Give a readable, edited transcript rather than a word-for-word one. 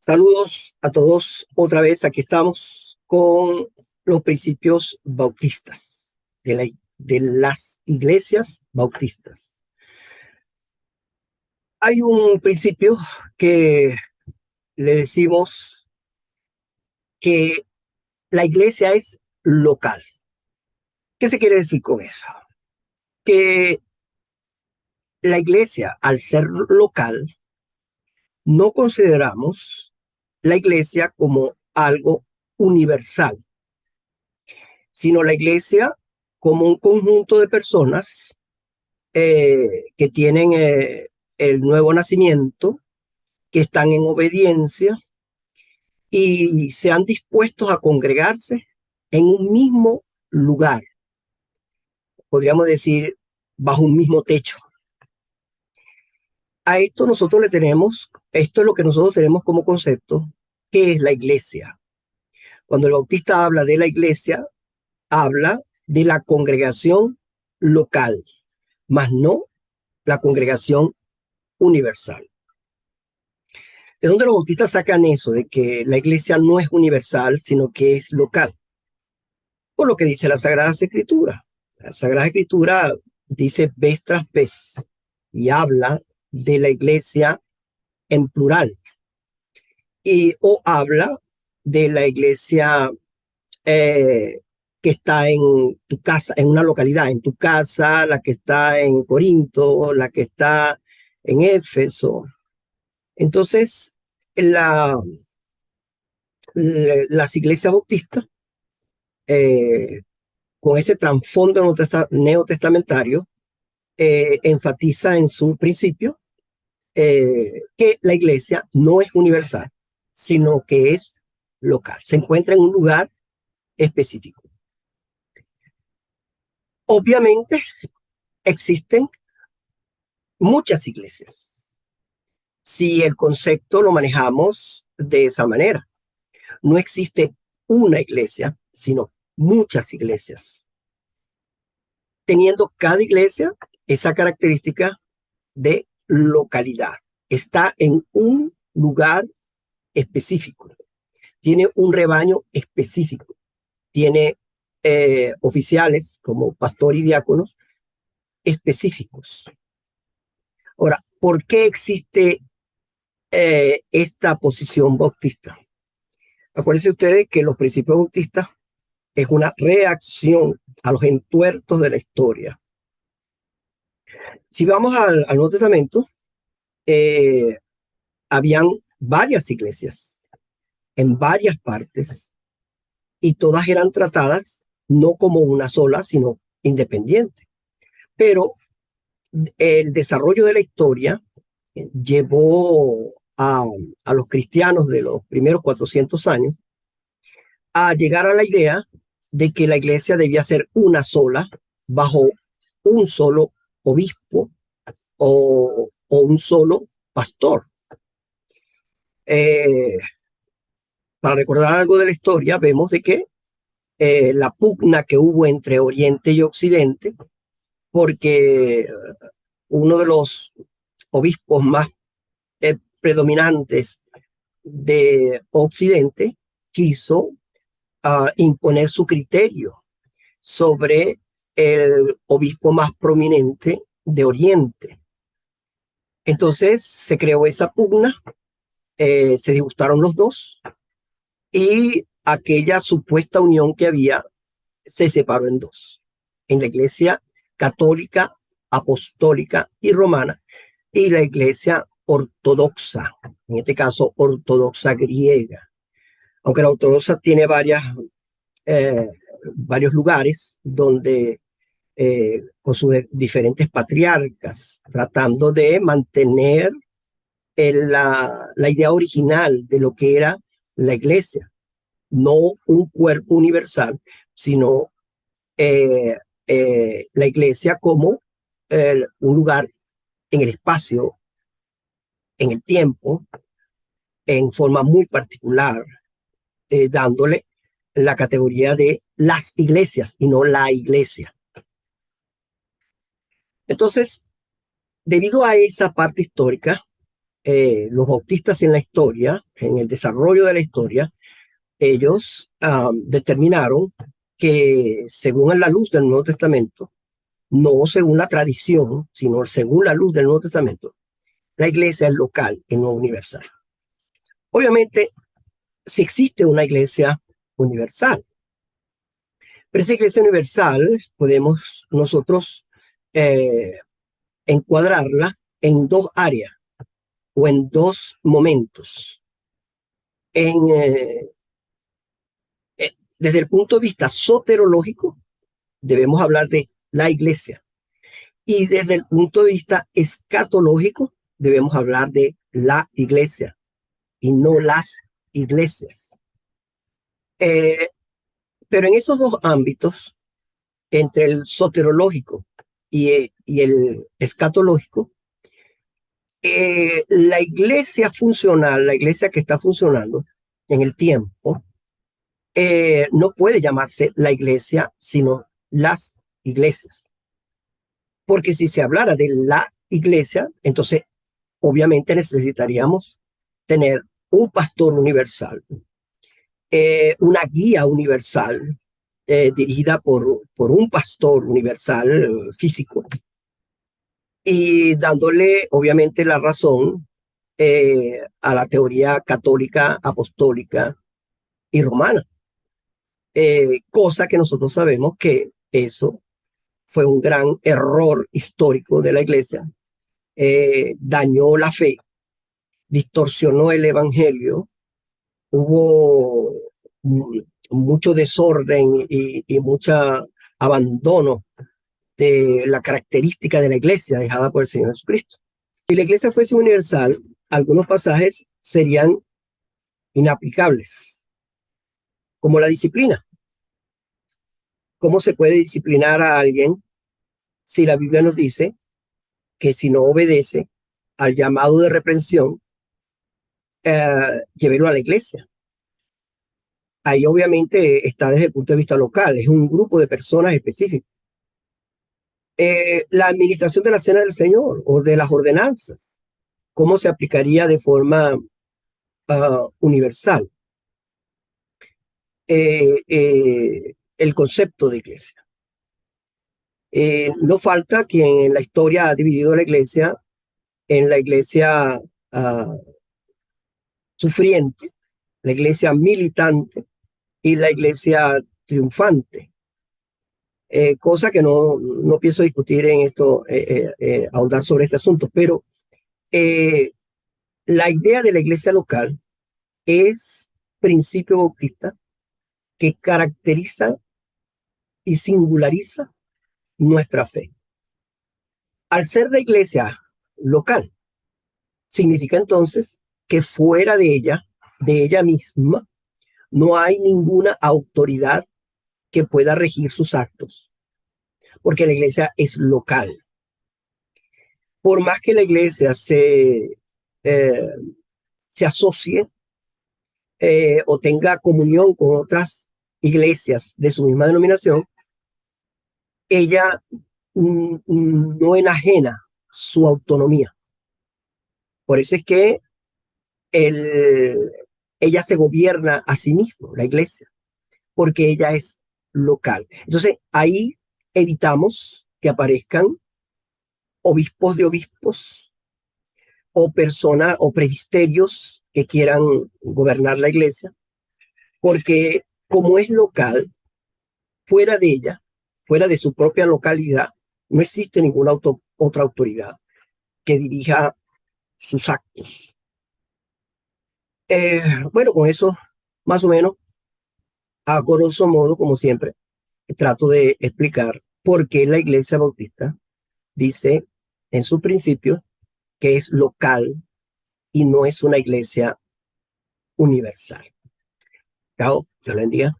Saludos a todos otra vez. Aquí estamos con los principios bautistas de las iglesias bautistas. Hay un principio que le decimos que la iglesia es local. ¿Qué se quiere decir con eso? Que la iglesia, al ser local, no consideramos la iglesia como algo universal, sino la iglesia como un conjunto de personas que tienen el nuevo nacimiento, que están en obediencia y se han dispuestos a congregarse en un mismo lugar, podríamos decir, bajo un mismo techo. A esto nosotros le tenemos, esto es lo que nosotros tenemos como concepto, que es la iglesia. Cuando el bautista habla de la iglesia, habla de la congregación local, más no la congregación universal. ¿De dónde los bautistas sacan eso? De que la iglesia no es universal, sino que es local. Por lo que dice la Sagrada Escritura. La Sagrada Escritura dice vez tras vez y habla de la iglesia en plural. O habla de la iglesia que está en tu casa, en una localidad, en tu casa, la que está en Corinto, la que está en Éfeso. Entonces, las iglesias bautistas, con ese trasfondo neotestamentario, enfatiza en su principio que la iglesia no es universal, sino que es local. Se encuentra en un lugar específico. Obviamente, existen muchas iglesias, si el concepto lo manejamos de esa manera. No existe una iglesia, sino muchas iglesias, teniendo cada iglesia esa característica de localidad. Está en un lugar específico, tiene un rebaño específico, tiene oficiales como pastor y diáconos específicos. Ahora, ¿por qué existe esta posición bautista? Acuérdense ustedes que los principios bautistas es una reacción a los entuertos de la historia. Si vamos al Nuevo Testamento, habían varias iglesias en varias partes y todas eran tratadas no como una sola, sino independiente. Pero el desarrollo de la historia llevó a los cristianos de los primeros 400 años a llegar a la idea de que la iglesia debía ser una sola, bajo un solo obispo o un solo pastor. Para recordar algo de la historia, vemos de que la pugna que hubo entre Oriente y Occidente, porque uno de los obispos más predominantes de Occidente quiso imponer su criterio sobre el obispo más prominente de Oriente. Entonces se creó esa pugna, se disgustaron los dos y aquella supuesta unión que había se separó en dos, en la iglesia católica, apostólica y romana y la iglesia ortodoxa, en este caso ortodoxa griega. Aunque la ortodoxa tiene varios lugares donde con sus diferentes patriarcas, tratando de mantener la idea original de lo que era la iglesia, no un cuerpo universal, sino la iglesia como un lugar en el espacio, en el tiempo, en forma muy particular, dándole la categoría de las iglesias y no la iglesia. Entonces, debido a esa parte histórica, los bautistas en la historia, en el desarrollo de la historia, ellos determinaron que según la luz del Nuevo Testamento, no según la tradición, sino según la luz del Nuevo Testamento, la iglesia es local y no universal. Obviamente, si existe una iglesia universal, pero esa iglesia universal podemos nosotros eh, encuadrarla en dos áreas o en dos momentos. En, desde el punto de vista soterológico, debemos hablar de la iglesia. Y desde el punto de vista escatológico, debemos hablar de la iglesia y no las iglesias. Pero en esos dos ámbitos, entre el soterológico y el escatológico, la iglesia funcional, la iglesia que está funcionando en el tiempo, no puede llamarse la iglesia, sino las iglesias. Porque si se hablara de la iglesia, entonces obviamente necesitaríamos tener un pastor universal, una guía universal dirigida por un pastor universal físico y dándole obviamente la razón a la teoría católica, apostólica y romana. Cosa que nosotros sabemos que eso fue un gran error histórico de la iglesia, dañó la fe, distorsionó el evangelio, hubo mucho desorden y mucho abandono de la característica de la iglesia dejada por el Señor Jesucristo. Si la iglesia fuese universal, algunos pasajes serían inaplicables, como la disciplina. ¿Cómo se puede disciplinar a alguien si la Biblia nos dice que si no obedece al llamado de reprensión, llévelo a la iglesia? Ahí obviamente está desde el punto de vista local, es un grupo de personas específicas. La administración de la cena del Señor o de las ordenanzas, ¿cómo se aplicaría de forma universal el concepto de iglesia? No falta quien en la historia ha dividido la iglesia en la iglesia sufriente, la iglesia militante y la iglesia triunfante. Cosa que no pienso discutir en esto, ahondar sobre este asunto, pero la idea de la iglesia local es principio bautista que caracteriza y singulariza nuestra fe. Al ser la iglesia local, significa entonces que fuera de ella misma, no hay ninguna autoridad que pueda regir sus actos, porque la iglesia es local. Por más que la iglesia se asocie o tenga comunión con otras iglesias de su misma denominación, ella no enajena su autonomía. Por eso es que ella se gobierna a sí misma, la iglesia, porque ella es local. Entonces ahí evitamos que aparezcan obispos de obispos o personas o presbiterios que quieran gobernar la iglesia, porque como es local, fuera de ella, fuera de su propia localidad, no existe ninguna otra autoridad que dirija sus actos. Bueno, con eso, más o menos, a grosso modo, como siempre, trato de explicar por qué la Iglesia Bautista dice en su principio que es local y no es una iglesia universal. Chao, Dios le bendiga.